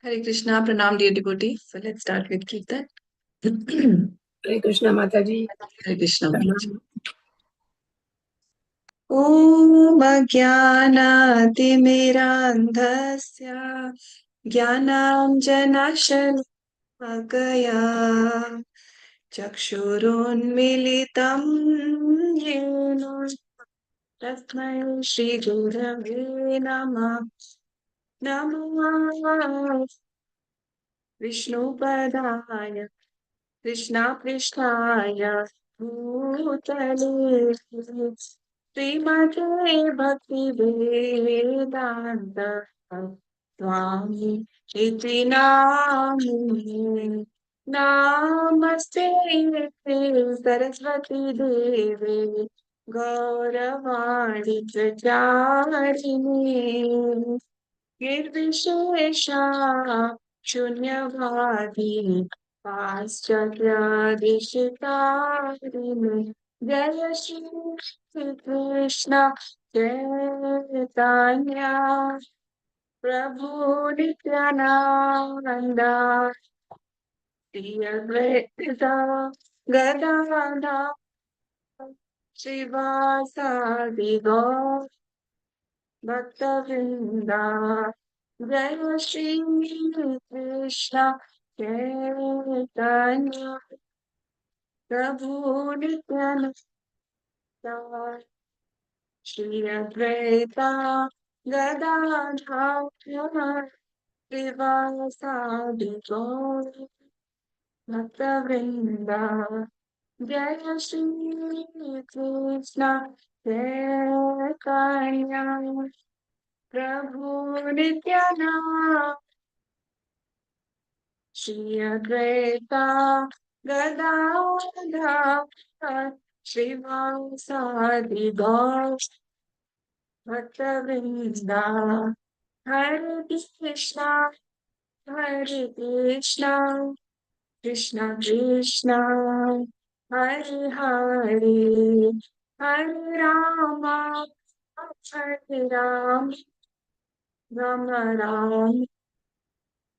Hare Krishna, Pranam dear devotee. So let's start with Kirtan. हरे कृष्णा माता जी Hare Krishna. प्रणाम। ॐ अज्ञानातिमिरान्धस्य ज्ञानाञ्जनशलाकया चक्षुरुन्मीलितं येन तस्मै श्रीगुरवे नमः। नमः विष्णुपदाय कृष्णापृष्ठाय भूतले श्रीमते भक्तिवेदान्त स्वामी इति नामिने नमस्ते सरस्वती देवे गौरवाणी प्रचारिणे निर्विशेषा शून्यवादी पाश्चात्यादिशितारिणे जय श्री कृष्ण चैतन्य प्रभु नित्यानंद श्री अद्वैता गदाधर श्रीवासादि गौर भक्तवृंदा जय श्री कृष्ण चैतन्य प्रभु नित्यानंद श्री अद्वैता गदाधर श्रीवासादि गौर भक्तवृंदा जय श्री कृष्ण चैतन्य प्रभु नित्यानंद श्री अद्वैता गदाधर श्रीवासादि गौर भक्तवृंदा हरे कृष्णा कृष्ण कृष्ण हरे हरे हरे राम राम राम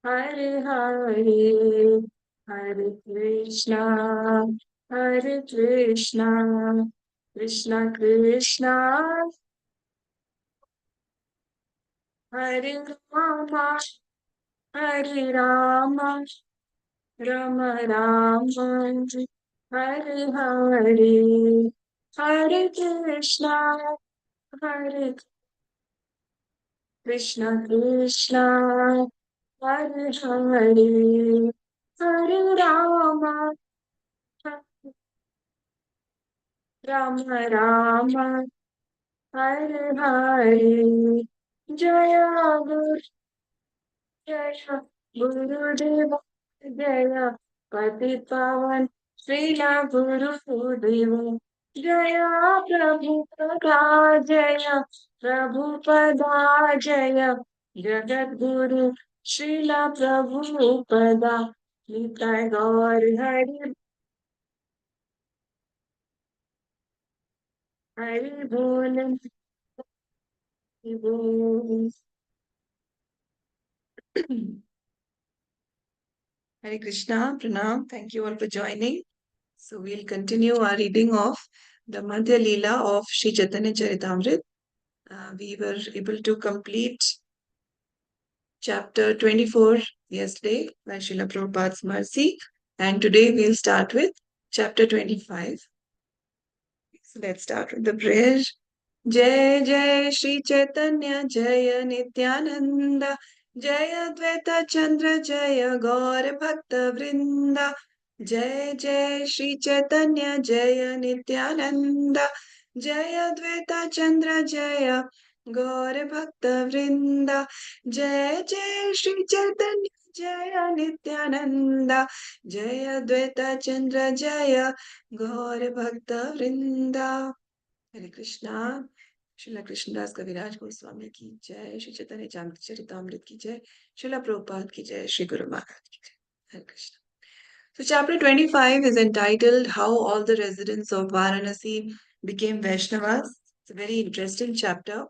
हरे हरे हरे कृष्णा कृष्ण कृष्ण हरे राम राम राम हरे हरे हरे कृष्ण कृष्ण हरे हरे हरे राम राम हरे हरे जय गुरु जय गुरुदेव जय पति पावन श्रीला गुरुदेव जय प्रभुपदा जय प्रभुपदा जय जगद्गुरु श्रीला प्रभुपदा निताय गौर हरि हरि बोल हरि बोल। Hare Krishna, Pranam. Thank you all for joining. So we'll continue our reading of the Madhya Lila of Sri Chaitanya Charitamrita. We were able to complete chapter 24 yesterday by Srila Prabhupada's mercy, and today we'll start with chapter 25. So let's start with the prayer. जय जय श्री चैतन्य जय नित्यानंद जय अद्वैत चंद्र जय गौर भक्त वृंद जय जय श्री चैतन्य जय नित्यानंद जय अद्वैत चंद्र जय गौर भक्त वृंद जय जय श्री चैतन्य जय नित्यानंद जय अद्वैत चंद्र जय गौर भक्त वृंद। हरे कृष्णा। श्रीला कृष्णदास कविराज गोस्वामी की जय, श्री चैतन्य चरितामृत की जय, श्रीला प्रभुपाद की जय, श्री गुरु महाराज की जय। हरे Krishna. So chapter 25 is entitled How All the Residents of Varanasi Became Vaishnavas. It's a very interesting chapter.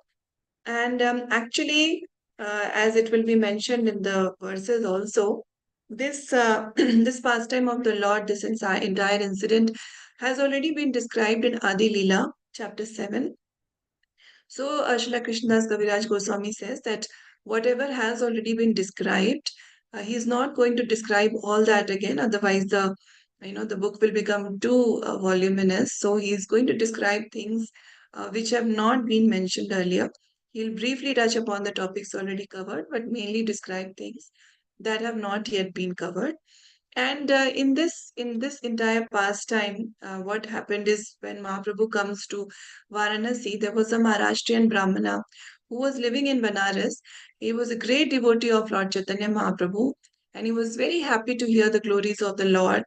And actually, as it will be mentioned in the verses also. This this pastime of the Lord, this entire incident, has already been described in Adi Lila, chapter 7. So, Srila Krishnadas Kaviraj Goswami says that whatever has already been described, he is not going to describe all that again. Otherwise, the book will become too voluminous. So, he is going to describe things which have not been mentioned earlier. He'll briefly touch upon the topics already covered, but mainly describe things that have not yet been covered. And in this entire pastime, what happened is when Mahaprabhu comes to Varanasi, there was a Maharashtrian Brahmana who was living in Banaras. He was a great devotee of Lord Chaitanya Mahaprabhu, and he was very happy to hear the glories of the Lord.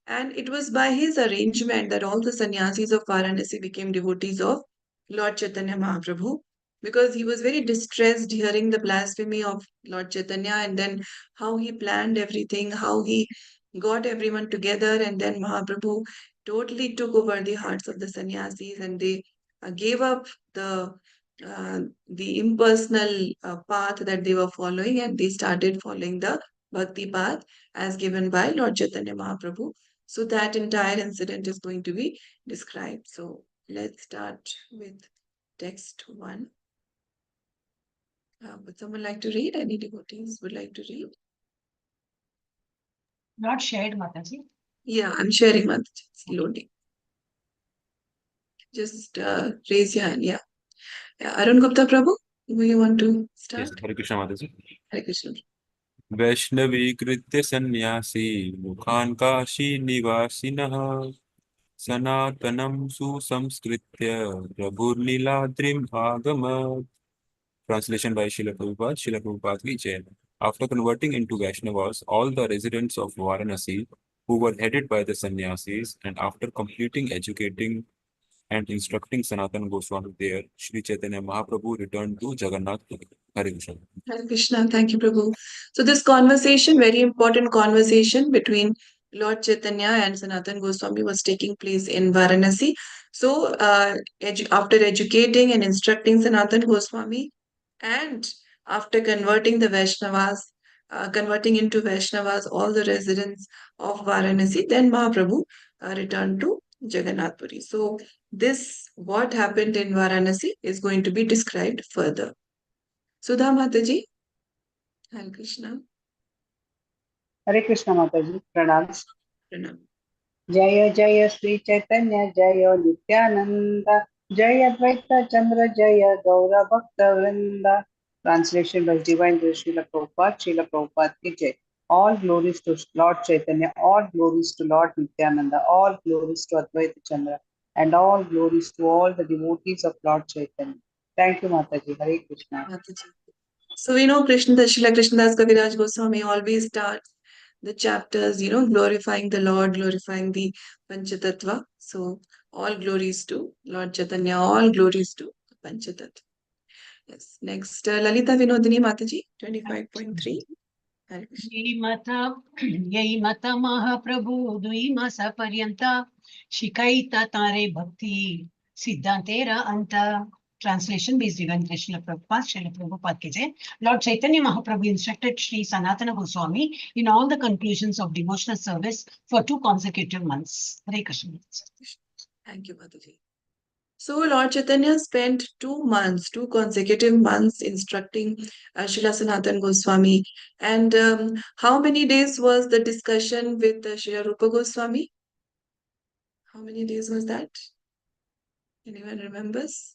And it was by his arrangement that all the sannyasis of Varanasi became devotees of Lord Chaitanya Mahaprabhu, because he was very distressed hearing the blasphemy of Lord Chaitanya, and then how he planned everything, how he got everyone together, and then Mahaprabhu totally took over the hearts of the sannyasis, and they gave up the impersonal path that they were following, and they started following the bhakti path as given by Lord Chaitanya Mahaprabhu. So that entire incident is going to be described. So let's start with text 1. Would someone like to read? Any devotees would like to read? Not shared, Mataji. Yeah, I'm sharing my loading. Just raise your hand. Yeah. Arun Gupta Prabhu, do you want to Yes, start? Hare Krishna Mataji. Hare Krishna. वैष्णवीकृत्य सन्न्यासी मुखान् काशीनिवासिनः सनातनं सुसंस्कृत्य प्रभुर्लीलाद्रिम् आगमत्. Translation by Srila Prabhupada. Srila Prabhupada ki Jai. After converting into Vaishnavas, all the residents of Varanasi who were headed by the sannyasis, and after completing educating and instructing Sanatana Goswami there, Sri Chaitanya Mahaprabhu returned to Jagannath Puri. Hare Krishna. Hare Krishna. Thank you, Prabhu. So this conversation, very important conversation between Lord Chaitanya and Sanatan Goswami, was taking place in Varanasi. So after educating and instructing Sanatan Goswami, and after converting the Vaishnavas, converting into Vaishnavas all the residents of Varanasi, then Mahaprabhu returned to Jagannath Puri. So this, what happened in Varanasi, is going to be described further. Sudha Mataji, Hare Krishna, हरे कृष्ण माता जी प्रणाम। Pranam. जय जय श्री चैतन्य जय नित्यानंद जय अद्वैत चंद्र जय गौर भक्त वृंद। Translation bye divine Srila Prabhupada की जय। All glories to Lord Chaitanya, all glories to Lord Nityananda, all glories to Advaita Chandra, and all glories to all the devotees of Lord Chaitanya. Thank you, Mataji. Hare Krishna. Mataji. So we know Srila Krishnadas Kaviraj Goswami always starts the chapters, glorifying the Lord, glorifying the Panchatattva. So all glories to Lord Chaitanya, all glories to Panchatattva. Yes. Next, Lalita Vinodini Mataji, 25.3. Hare Krishna. यही मत महाप्रभु दुई मास पर्यंत शिकायता तारे भक्ति सिद्धांतेरा अंत. Translation based divine Srila Prabhupada, Srila Prabhupada ki jai. Lord Chaitanya Mahaprabhu instructed Sri Sanatana Goswami in all the conclusions of devotional service for 2 consecutive months. Hare Krishna. Thank you, Mataji. So Lord Chaitanya spent 2 months, 2 consecutive months instructing Srila Sanatan Goswami. And how many days was the discussion with Srila Rupa Goswami? How many days was that? Anyone remembers?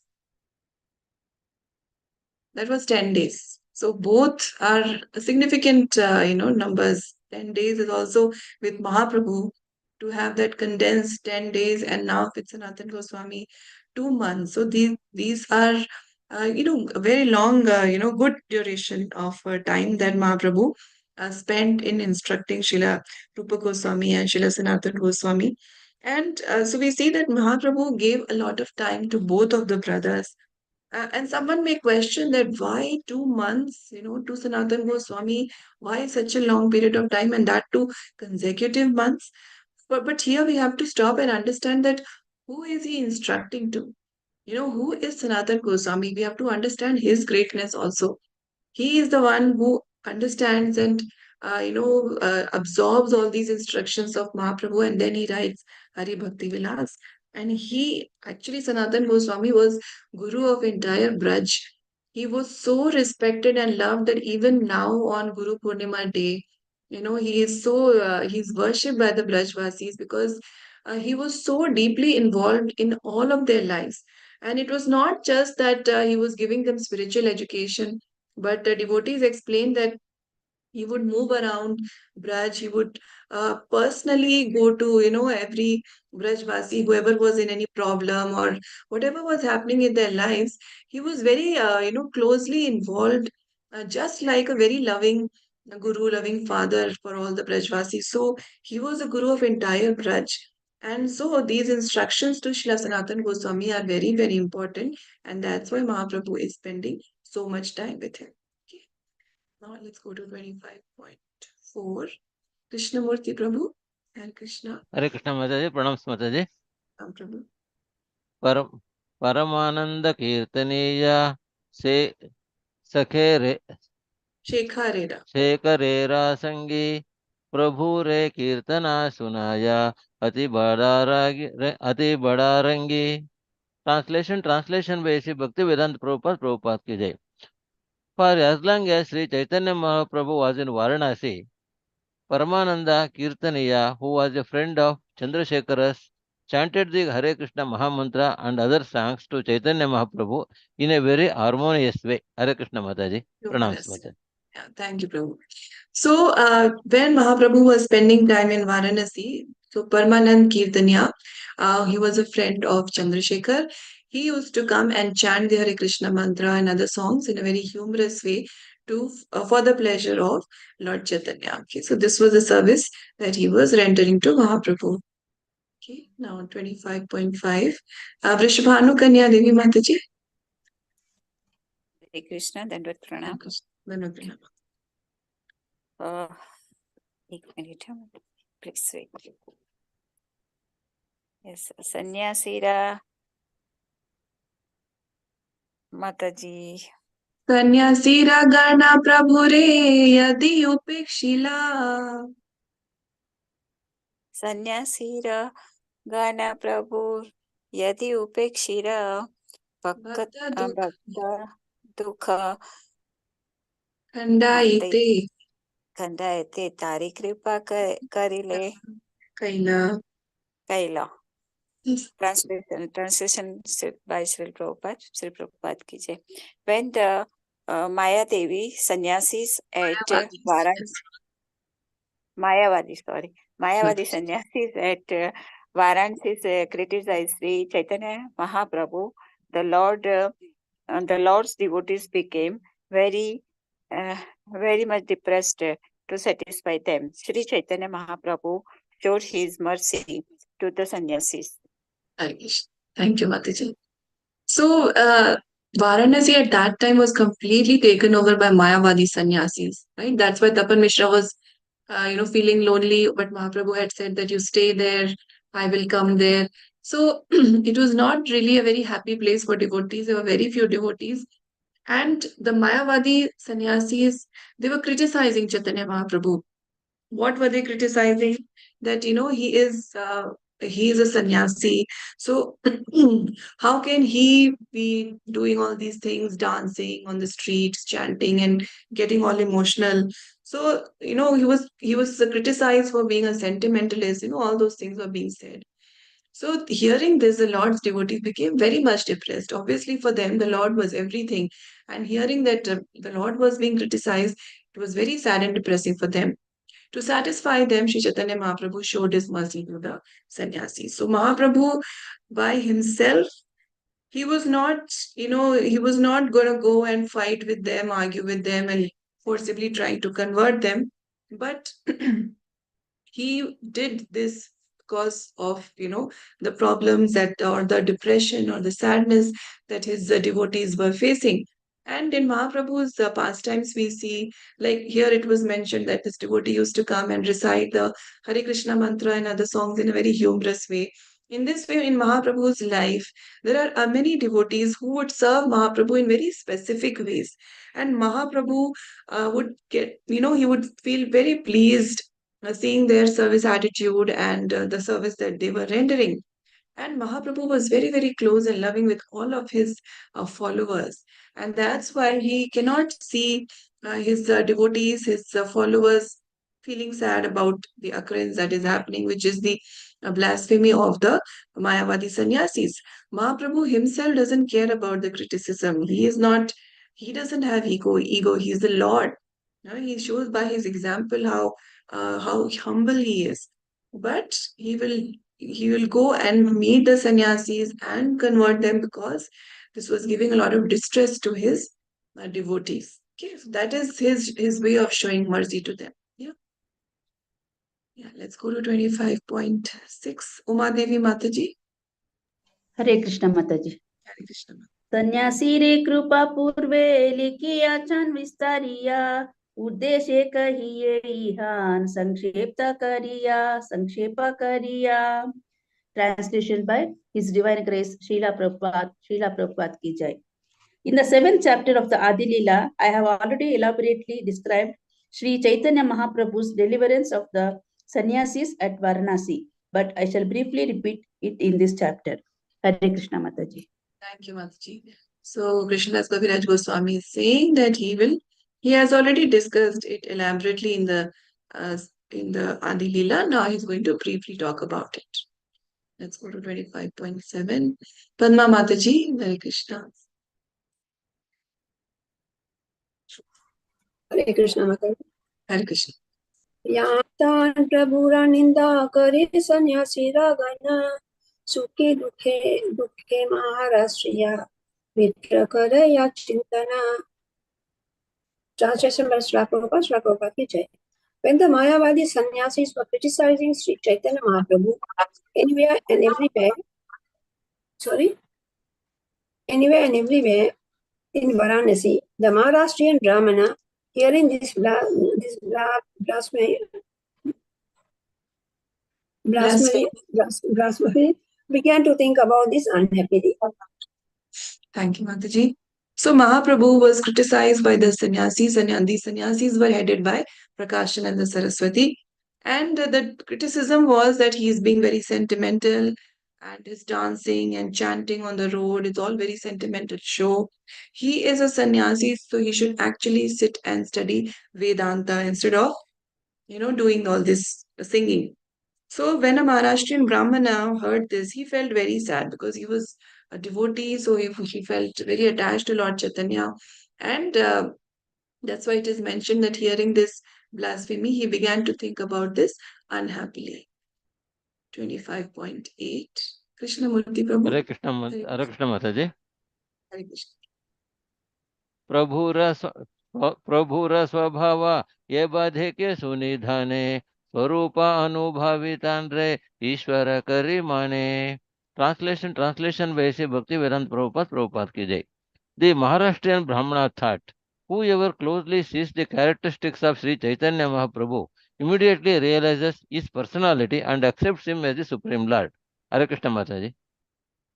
That was 10 days. So both are significant, numbers. 10 days is also with Mahaprabhu to have that condensed 10 days, and now with Sanatan Goswami, 2 months. So these are, a very long, good duration of time that Mahaprabhu spent in instructing Srila Rupa Goswami and Srila Sanatan Goswami. And so we see that Mahaprabhu gave a lot of time to both of the brothers. And someone may question that why 2 months, to Sanatan Goswami, why such a long period of time, and that too consecutive months? But here we have to stop and understand that who is he instructing to? Who is Sanatan Goswami? We have to understand his greatness also. He is the one who understands and absorbs all these instructions of Mahaprabhu, and then he writes Hari Bhakti Vilas. And he actually, Sanatan Goswami was guru of entire Braj. He was so respected and loved that even now on Guru Purnima day, he is he's worshipped by the Brajvasis because he was so deeply involved in all of their lives. And it was not just that he was giving them spiritual education, but the devotees explained that he would move around Braj. He would personally go to, every Brajvasi, whoever was in any problem or whatever was happening in their lives. He was very, closely involved, just like a very loving guru, loving father for all the Brajvasis. So he was a guru of entire Braj. And so these instructions to Srila Sanatan Goswami are very, very important. And that's why Mahaprabhu is spending so much time with him. Okay. Now let's go to 25.4. Krishnamurti Prabhu and Krishna Hare Krishna Mataji, Pranams Mataji. Ram Prabhu. Paramananda Kirtaniya Se Sakhe Shekha Reda. Shekareera Sangi Prabhu Re Kirtana Sunaya Ati Badarangi. Translation by Sri Bhakti Vedanta Prabhupada ki jai. For as long as Sri Chaitanya Mahaprabhu was in Varanasi, Paramananda Kirtaniya, who was a friend of Chandrasekharas, chanted the Hare Krishna Mahamantra and other songs to Chaitanya Mahaprabhu in a very harmonious way. Hare Krishna Mataji. Pranams Humorous. Mataji. Yeah, thank you, Prabhu. So, when Mahaprabhu was spending time in Varanasi, so Parmanand Kirtaniya, he was a friend of Chandrasekhar. He used to come and chant the Hare Krishna mantra and other songs in a very humorous way for the pleasure of Lord Chaitanya. Okay, so this was a service that he was rendering to Mahaprabhu. Okay, now 25.5. Vrishabhanu Kanya Devi Mataji. Hare Krishna, Dandvat Pranam. Dandvat Pranam. एक minute please wait. Yes, Sanyasira Mataji. Sanyasira Gana Prabhure Yadi Upekshila. Sanyasira Gana Prabhu Yadi Upekshira Bhakta Dukha Khandaite. Khandaite Tari Kripa Karile Kaila. Translation by Sri Prabhupada ki jai. When the Maya Devi sannyasis at Mayavadi sannyasis at Varanasi criticized Sri Chaitanya Mahaprabhu, the Lord's devotees became very much depressed to satisfy them. Sri Chaitanya Mahaprabhu showed his mercy to the sannyasis. Thank you, Mataji. So, Varanasi at that time was completely taken over by Mayavadi sannyasis, right? That's why Tapan Mishra was, feeling lonely, but Mahaprabhu had said that you stay there, I will come there. So, it was not really a very happy place for devotees. There were very few devotees. And the Mayavadi sannyasis, they were criticizing Chaitanya Mahaprabhu. What were they criticizing? That he is a sannyasi, so how can he be doing all these things, dancing on the streets, chanting and getting all emotional? So he was criticized for being a sentimentalist. All those things were being said. So hearing this, the Lord's devotees became very much depressed. Obviously, for them, the Lord was everything, and hearing that the Lord was being criticized, it was very sad and depressing for them. To satisfy them, Sri Chaitanya Mahaprabhu showed his mercy to the sannyasis. So Mahaprabhu, by himself, he was not going to go and fight with them, argue with them, and forcibly try to convert them. But he did this because of the problems that, or the depression or the sadness that his devotees were facing. And in Mahaprabhu's pastimes, we see, like here it was mentioned that this devotee used to come and recite the Hare Krishna mantra and other songs in a very humorous way. In this way, in Mahaprabhu's life, there are many devotees who would serve Mahaprabhu in very specific ways. And Mahaprabhu would get, he would feel very pleased seeing their service attitude and the service that they were rendering. And Mahaprabhu was very, very close and loving with all of his followers. And that's why he cannot see his devotees, his followers feeling sad about the occurrence that is happening, which is the blasphemy of the Mayavadi sannyasis. Mahaprabhu himself doesn't care about the criticism. He doesn't have ego. He is the Lord. He shows by his example how humble he is. But he will go and meet the sannyasis and convert them because this was giving a lot of distress to his devotees. Okay, so that is his way of showing mercy to them. Yeah. Yeah, let's go to 25.6. Uma Devi Mataji. Hare Krishna Mataji. Hare Krishna. सन्यासी रे कृपा पूर्वे लिखिया छन विस्तारिया उद्देश्य कहिए इहान संक्षेप करिया Translation by His Divine Grace Srila Prabhupada ki jai. In the 7th chapter of the Adi Lila, I have already elaborately described Sri Chaitanya Mahaprabhu's deliverance of the sannyasis at Varanasi, but I shall briefly repeat it in this chapter. Hare Krishna Mataji. Thank you, Mataji. So Krishnadas Kaviraj Goswami is saying that he has already discussed it elaborately in the Adi Lila. Now he's going to briefly talk about it. Let's go to 25.7. Padma Mataji, Hare Krishna. Hare Krishna Mataji. Hare Krishna. यातान प्रभुरा निंदा करे सन्यासी रागना सुखे दुखे महाराष्ट्रिया मित्र करे या चिंतना. Translation by Srila Prabhupada ki jai. When the Mayavadi sannyasis were criticizing Sri Chaitanya Mahaprabhu anywhere and everywhere in Varanasi, the Maharashtrian Brahmana, hearing this blasphemy, began to think about this unhappily. Thank you, Mataji. So Mahaprabhu was criticized by the sannyasis, and these sannyasis were headed by Prakashan and the Saraswati. And the criticism was that he is being very sentimental, and his dancing and chanting on the road is all very sentimental show. He is a sannyasi, so he should actually sit and study Vedanta instead of, doing all this singing. So when a Maharashtrian Brahmana heard this, he felt very sad because he was a devotee, so he felt very attached to Lord Chaitanya. And that's why it is mentioned that hearing this blasphemy, he began to think about this unhappily. 25.8. Krishnamurti Prabhu. Hare Krishna Mataji. Hare Krishna. प्रभुर स्वभाव ये बाधे के सुनिधाने स्वरूप अनुभवितान रे ईश्वर करी माने. Translation by Sri Bhaktivedanta Prabhupada ki jai. The Maharashtrian Brahmana thought, whoever closely sees the characteristics of Sri Chaitanya Mahaprabhu immediately realizes his personality and accepts him as the Supreme Lord. Hare Krishna Mataji.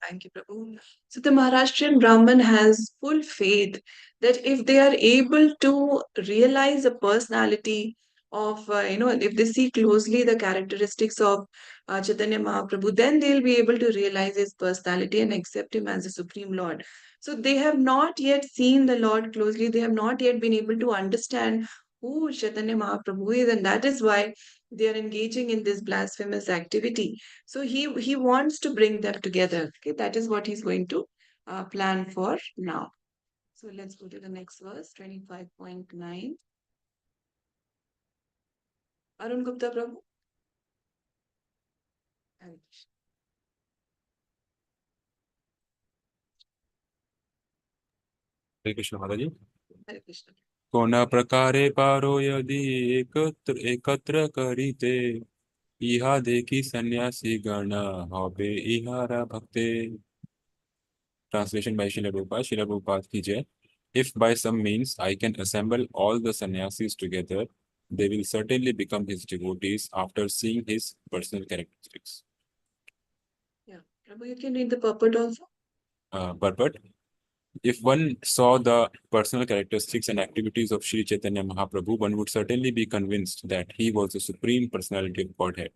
Thank you, Prabhu. So the Maharashtrian Brahman has full faith that if they are able to realize the personality of, if they see closely the characteristics of Chaitanya Mahaprabhu, then they'll be able to realize his personality and accept him as the Supreme Lord. So they have not yet seen the Lord closely. They have not yet been able to understand who Chaitanya Mahaprabhu is, and that is why they are engaging in this blasphemous activity. So he wants to bring them together. Okay, that is what he's going to plan for now. So let's go to the next verse, 25.9. Arun Gupta Prabhu. Hare Krishna Mataji. Hare Krishna. कोना प्रकारे पारो यदि एकत्र करीते इहा देखी सन्यासी गण हबे इहारा भक्ते. Translation by Srila Prabhupada ki jai. If by some means I can assemble all the sannyasis together, they will certainly become his devotees after seeing his personal characteristics. Prabhu, you can read the purport also. Purport. If one saw the personal characteristics and activities of Sri Chaitanya Mahaprabhu, one would certainly be convinced that he was the Supreme Personality of Godhead.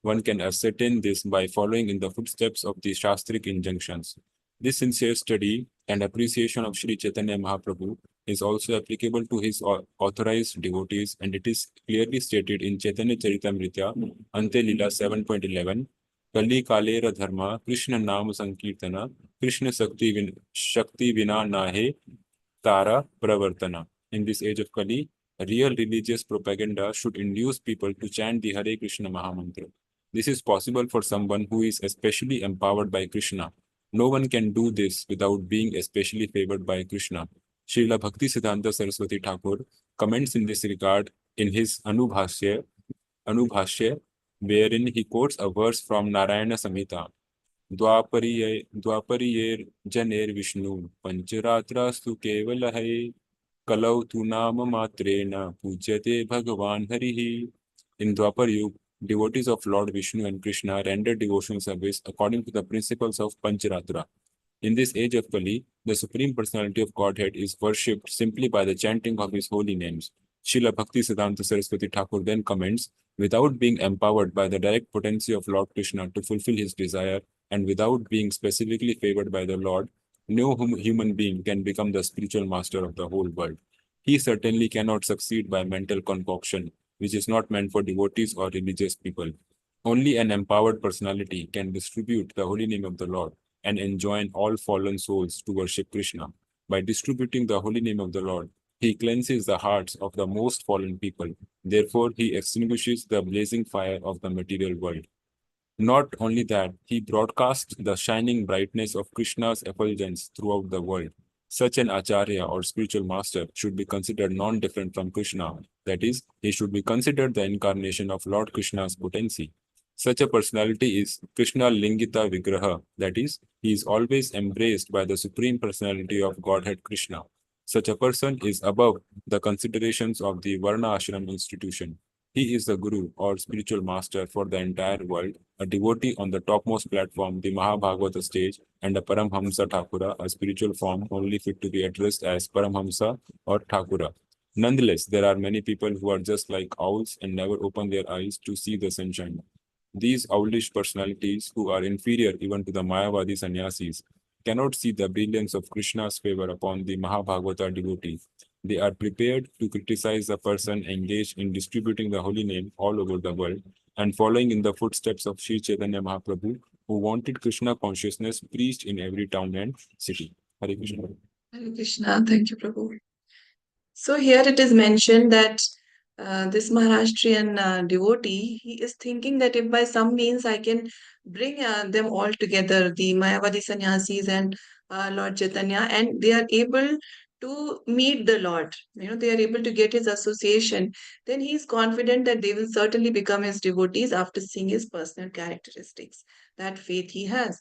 One can ascertain this by following in the footsteps of the Shastric injunctions. This sincere study and appreciation of Sri Chaitanya Mahaprabhu is also applicable to his authorized devotees, and it is clearly stated in Chaitanya Charitamrita, Ante Lila 7.11, Kali Kalera Dharma, Krishna Nama Sankirtana, Krishna Shakti Vina Nahe Tara Pravartana. In this age of Kali, real religious propaganda should induce people to chant the Hare Krishna Mahamantra. This is possible for someone who is especially empowered by Krishna. No one can do this without being especially favored by Krishna. Srila Bhakti Siddhanta Saraswati Thakur comments in this regard in his Anubhashya, wherein he quotes a verse from Narayana Samhita. द्वापरियेर जनेर विष्णु पंचरात्रास्तु केवल है कलौ तु नाम मात्रेण पूज्यते भगवान हरिः. In Dwapar Yuga, devotees of Lord Vishnu and Krishna rendered devotional service according to the principles of Pancharatra. In this age of Kali, the Supreme Personality of Godhead is worshipped simply by the chanting of his holy names. Srila Bhakti Siddhanta Saraswati Thakur then comments, without being empowered by the direct potency of Lord Krishna to fulfill his desire, and without being specifically favored by the Lord, no human being can become the spiritual master of the whole world. He certainly cannot succeed by mental concoction, which is not meant for devotees or religious people. Only an empowered personality can distribute the holy name of the Lord and enjoin all fallen souls to worship Krishna. By distributing the holy name of the Lord, he cleanses the hearts of the most fallen people. Therefore, he extinguishes the blazing fire of the material world. Not only that, he broadcasts the shining brightness of Krishna's effulgence throughout the world. Such an acharya or spiritual master should be considered non-different from Krishna. That is, he should be considered the incarnation of Lord Krishna's potency. Such a personality is Krishna Lingita Vigraha, that is, he is always embraced by the Supreme Personality of Godhead Krishna. Such a person is above the considerations of the Varna Ashram institution. He is the Guru or spiritual master for the entire world, a devotee on the topmost platform, the Mahabhagavata stage, and a Paramhamsa Thakura, a spiritual form only fit to be addressed as Paramhamsa or Thakura. Nonetheless, there are many people who are just like owls and never open their eyes to see the sunshine. These owlish personalities, who are inferior even to the Mayavadi sannyasis, cannot see the brilliance of Krishna's favor upon the Mahabhagavata devotee. They are prepared to criticize the person engaged in distributing the holy name all over the world and following in the footsteps of Sri Chaitanya Mahaprabhu, who wanted Krishna consciousness preached in every town and city. Hare Krishna. Hare Krishna. Thank you, Prabhu. So here it is mentioned that this Maharashtrian devotee, he is thinking that if by some means I can bring them all together, the Mayavadi sannyasis and Lord Chaitanya, and they are able to meet the Lord, they are able to get his association, then he is confident that they will certainly become his devotees after seeing his personal characteristics. That faith he has.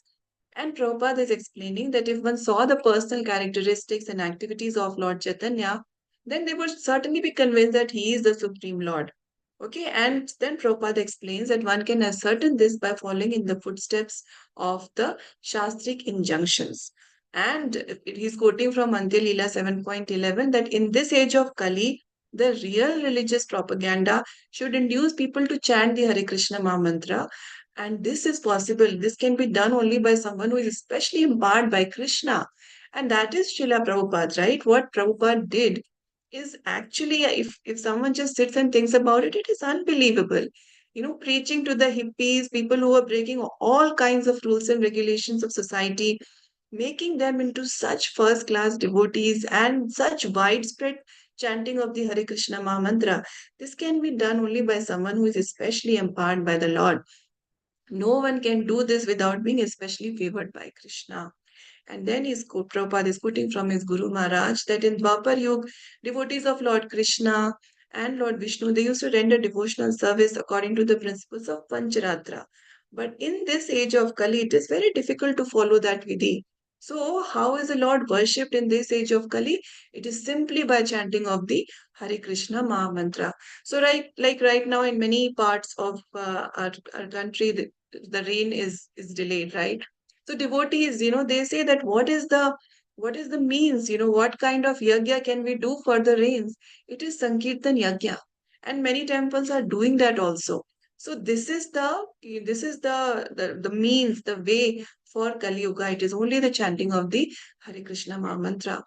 And Prabhupada is explaining that if one saw the personal characteristics and activities of Lord Chaitanya, then they would certainly be convinced that he is the Supreme Lord. Okay, and then Prabhupada explains that one can ascertain this by following in the footsteps of the Shastric injunctions. And he's quoting from Antya Lila 7.11 that in this age of Kali, the real religious propaganda should induce people to chant the Hare Krishna Maha Mantra. And this is possible. This can be done only by someone who is especially empowered by Krishna. And that is Srila Prabhupada, right? What Prabhupada did is actually, if someone just sits and thinks about it, it is unbelievable. Preaching to the hippies, people who are breaking all kinds of rules and regulations of society, making them into such first class devotees and such widespread chanting of the Hare Krishna Maha Mantra. This can be done only by someone who is especially empowered by the Lord. No one can do this without being especially favored by Krishna. And then Prabhupada is quoting from his Guru Maharaj that in Dwapar Yuga, devotees of Lord Krishna and Lord Vishnu, they used to render devotional service according to the principles of Pancharatra. But in this age of Kali, it is very difficult to follow that vidhi. So, how is the Lord worshipped in this age of Kali? It is simply by chanting of the Hare Krishna Maha Mantra. So, right now, in many parts of our country, the rain is delayed, right? So devotees, they say that what is the means, what kind of yajna can we do for the rains? It is Sankirtan yajna. And many temples are doing that also. So this is the means, the way for Kali Yuga. It is only the chanting of the Hare Krishna Maha Mantra.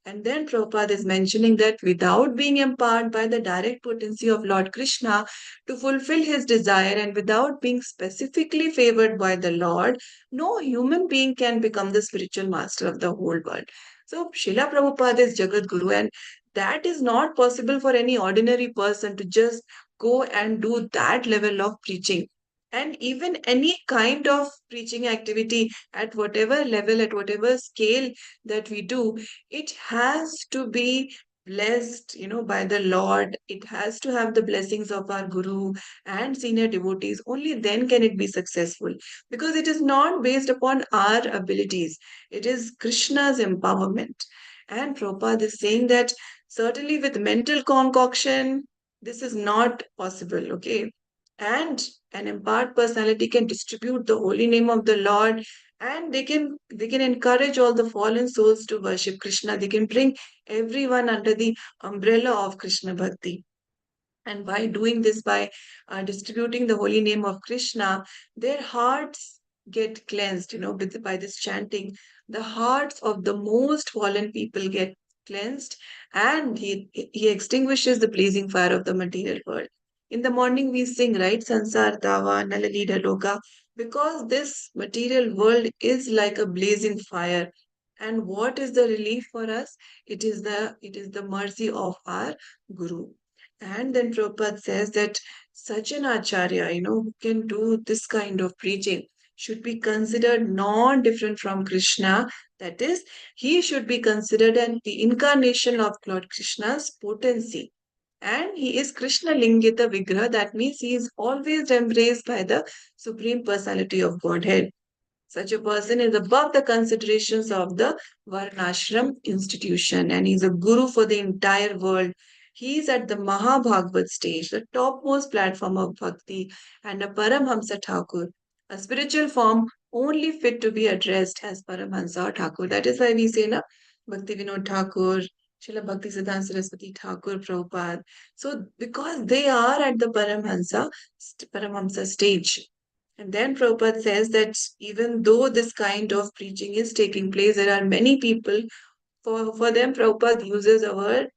And then Prabhupada is mentioning that without being empowered by the direct potency of Lord Krishna to fulfill his desire and without being specifically favored by the Lord, no human being can become the spiritual master of the whole world. So Srila Prabhupada is Jagat Guru, and that is not possible for any ordinary person to just go and do that level of preaching. And even any kind of preaching activity at whatever level, at whatever scale that we do, it has to be blessed, by the Lord. It has to have the blessings of our Guru and senior devotees. Only then can it be successful, because it is not based upon our abilities. It is Krishna's empowerment. And Prabhupada is saying that certainly with mental concoction, this is not possible, okay? And an empowered personality can distribute the holy name of the Lord, and they can encourage all the fallen souls to worship Krishna. They can bring everyone under the umbrella of Krishna Bhakti. And by doing this, by distributing the holy name of Krishna, their hearts get cleansed, by this chanting. The hearts of the most fallen people get cleansed, and he extinguishes the blazing fire of the material world. In the morning, we sing, right? Sansar Dava, Nalalida Loka, because this material world is like a blazing fire. And what is the relief for us? It is the mercy of our Guru. And then Prabhupada says that such an acharya, who can do this kind of preaching, should be considered non-different from Krishna. That is, he should be considered the incarnation of Lord Krishna's potency. And he is Krishna Lingita Vigraha. That means he is always embraced by the Supreme Personality of Godhead. Such a person is above the considerations of the Varnashram institution, and he's a guru for the entire world. He is at the Mahabhagavad stage, the topmost platform of bhakti, and a Paramhamsa Thakur, a spiritual form only fit to be addressed as Paramhamsa or Thakur. That is why we say, na, Bhakti Vinod Thakur, Srila Bhakti Siddhanta Saraswati Thakur Prabhupada. So, because they are at the Paramhamsa stage, and then Prabhupada says that even though this kind of preaching is taking place, there are many people, for them, Prabhupada uses a word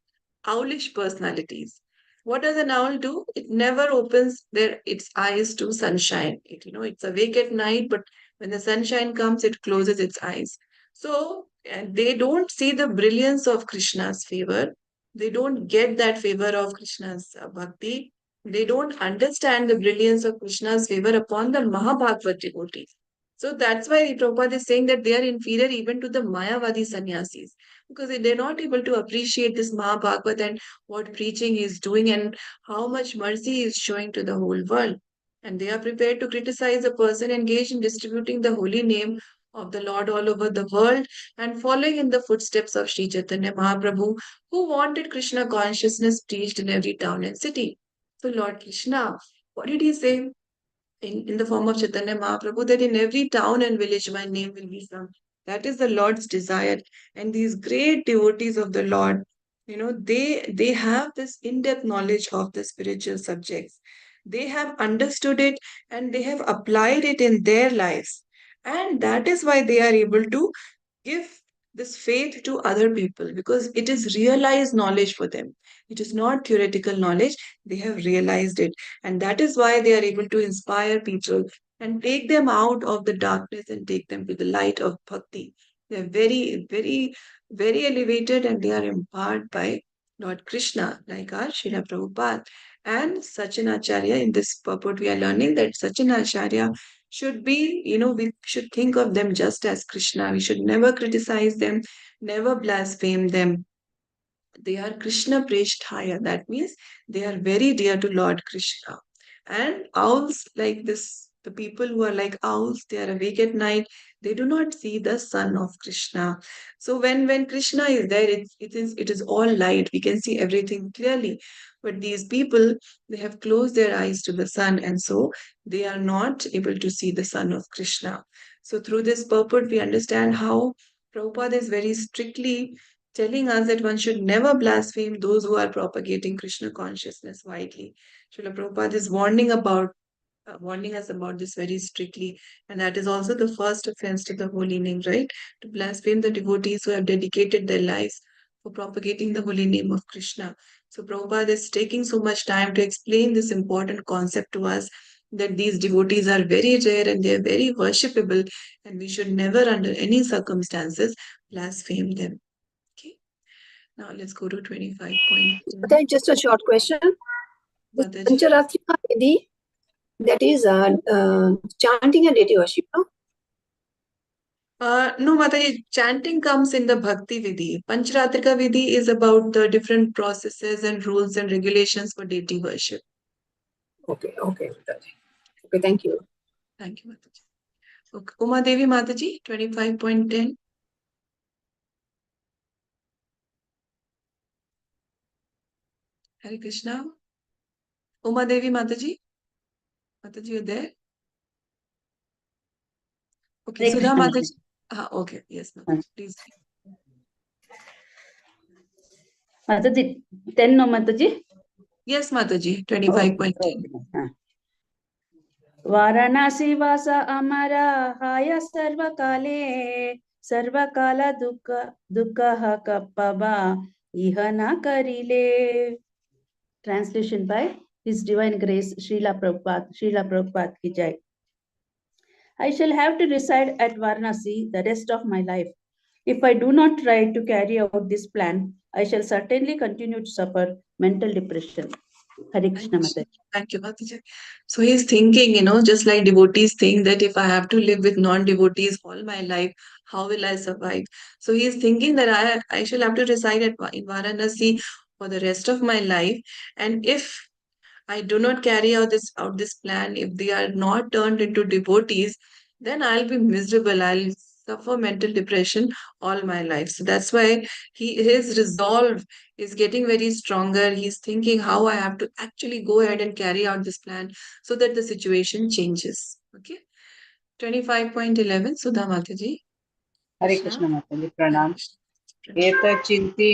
owlish personalities. What does an owl do? It never opens its eyes to sunshine. It's awake at night, but when the sunshine comes, it closes its eyes. So, and they don't see the brilliance of Krishna's favor. They don't get that favor of Krishna's bhakti. They don't understand the brilliance of Krishna's favor upon the Mahabhagavad devotees. So that's why Prabhupada is saying that they are inferior even to the Mayavadi sannyasis, because they're not able to appreciate this Mahabhagavad and what preaching is doing and how much mercy he is showing to the whole world. And they are prepared to criticize a person engaged in distributing the holy name of the Lord all over the world and following in the footsteps of Sri Chaitanya Mahaprabhu, who wanted Krishna consciousness preached in every town and city. So Lord Krishna, what did he say? In the form of Chaitanya Mahaprabhu, that in every town and village my name will be sung. That is the Lord's desire. And these great devotees of the Lord, they have this in-depth knowledge of the spiritual subjects. They have understood it and they have applied it in their lives. And that is why they are able to give this faith to other people, because it is realized knowledge for them. It is not theoretical knowledge. They have realized it. And that is why they are able to inspire people and take them out of the darkness and take them to the light of bhakti. They are very, very, very elevated, and they are empowered by Lord Krishna, like our Srila Prabhupada. And Sachinacharya, in this purport, we are learning that Sachinacharya should be, we should think of them just as Krishna. We should never criticize them, never blaspheme them. They are Krishna Preshthaya. That means they are very dear to Lord Krishna. And owls like this, the people who are like owls, they are awake at night. They do not see the sun of Krishna. So when Krishna is there, it is all light. We can see everything clearly. But these people, they have closed their eyes to the sun, and so they are not able to see the sun of Krishna. So through this purport, we understand how Prabhupada is very strictly telling us that one should never blaspheme those who are propagating Krishna consciousness widely. Srila Prabhupada is warning us about this very strictly, and that is also the first offense to the holy name, right? To blaspheme the devotees who have dedicated their lives for propagating the holy name of Krishna. So Prabhupada is taking so much time to explain this important concept to us, that these devotees are very rare and they are very worshipable, and we should never, under any circumstances, blaspheme them. Okay. Now let's go to 25.2. Then just a short question. This Mataji. Pancharatrika Vidhi, that is chanting and deity worship, no? No, Mataji, chanting comes in the Bhakti Vidhi. Pancharatrika Vidhi is about the different processes and rules and regulations for deity worship. Okay, okay, Mataji. Okay, thank you. Thank you, Mataji. Okay. Uma Devi Mataji, 25.10. Hare Krishna. Uma Devi Mataji. Mataji, you're there? Okay, Hare Sudha Krishna, Mataji. Okay, yes, Mataji, please. Mataji, 10 no Mataji? Yes, Mataji, Oh, 25.10. Varanasi वास अमरा हाय सर्वकाले सर्वकाल दुःख दुःखः कप्पबा इह न करिले. Translation by His Divine Grace Srila Prabhupada ki jai. I shall have to reside at Varanasi the rest of my life. If I do not try to carry out this plan, I shall certainly continue to suffer mental depression. Hare Krishna Mataji. Thank you, Mataji. So he's thinking, just like devotees think that if I have to live with non-devotees all my life, how will I survive? So he's thinking that I shall have to reside in Varanasi for the rest of my life. And if I do not carry out this plan, if they are not turned into devotees, then I'll be miserable. I'll suffer mental depression all my life. So that's why his resolve is getting very stronger. He's thinking how I have to actually go ahead and carry out this plan so that the situation changes. Okay. 25.11, Sudha Mataji. Hare Krishna Mataji, Pranam. Eta chinti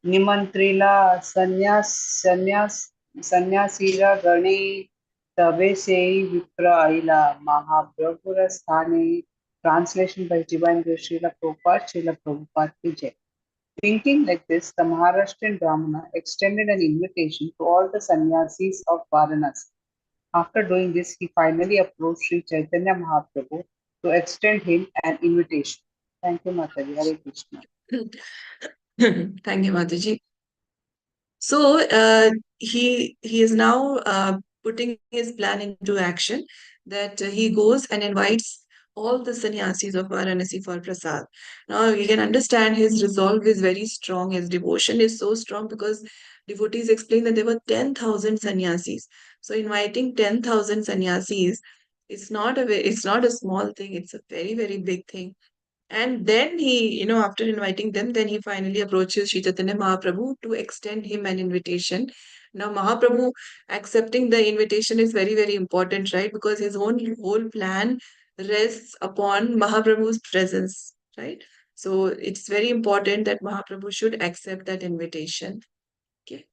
nimantrila sanyasira gane tabe sei vipra aila Mahaprabhura sthane. Translation by Divine Grace Srila Prabhupada ki jai. Thinking like this, the Maharashtrian Brahmana extended an invitation to all the sannyasis of Varanasi. After doing this, he finally approached Sri Chaitanya Mahaprabhu to extend him an invitation. Thank you, Mataji. Hare Krishna. Thank you, Mataji. So he is now putting his plan into action, that he goes and invites all the sannyasis of Varanasi for prasad. Now you can understand his resolve is very strong. His devotion is so strong because devotees explain that there were 10,000 sannyasis. So inviting 10,000 sannyasis, it's not a small thing. It's a very, very big thing. And then he, after inviting them, then he finally approaches Sri Chaitanya Mahaprabhu to extend him an invitation. Now, Mahaprabhu accepting the invitation is very, very important, right? Because his whole plan rests upon Mahaprabhu's presence, right? So it's very important that Mahaprabhu should accept that invitation. Okay.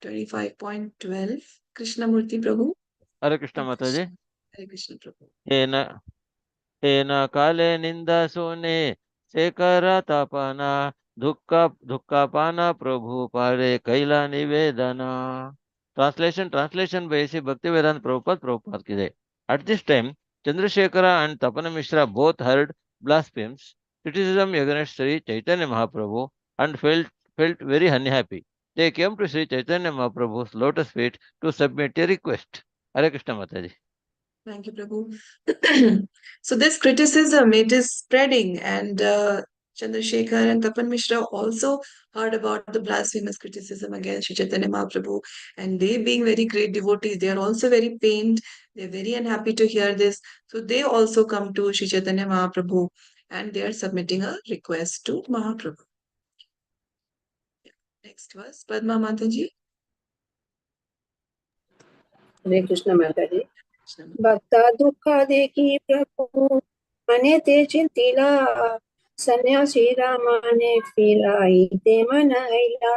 25.12, Krishnamurti Prabhu. Hare Krishna Mataji. Hare Krishna Prabhu. हेन काले निंदा सोने शेखर तापना दुःखापाना प्रभु पारे कैला निवेदना. Translation by Sri Bhaktivedanta Prabhupada ki jai. At this time, Chandrasekhara and Tapana Mishra both heard blasphemies, criticism against Sri Chaitanya Mahaprabhu, and felt very unhappy. They came to Sri Chaitanya Mahaprabhu's lotus feet to submit a request. Hare Krishna Mataji. Thank you, Prabhu. So this criticism, it is spreading, and Chandrasekhar and Tapan Mishra also heard about the blasphemous criticism against Sri Chaitanya Mahaprabhu, and they being very great devotees, they are also very pained, they are very unhappy to hear this. So they also come to Sri Chaitanya Mahaprabhu and they are submitting a request to Mahaprabhu. Next verse, Padma Mataji. Hare Krishna Mataji. भक्ता दुखा देखी प्रभु मने ते चिंतिला सन्यासी रामाने फिराई ते मनाइला.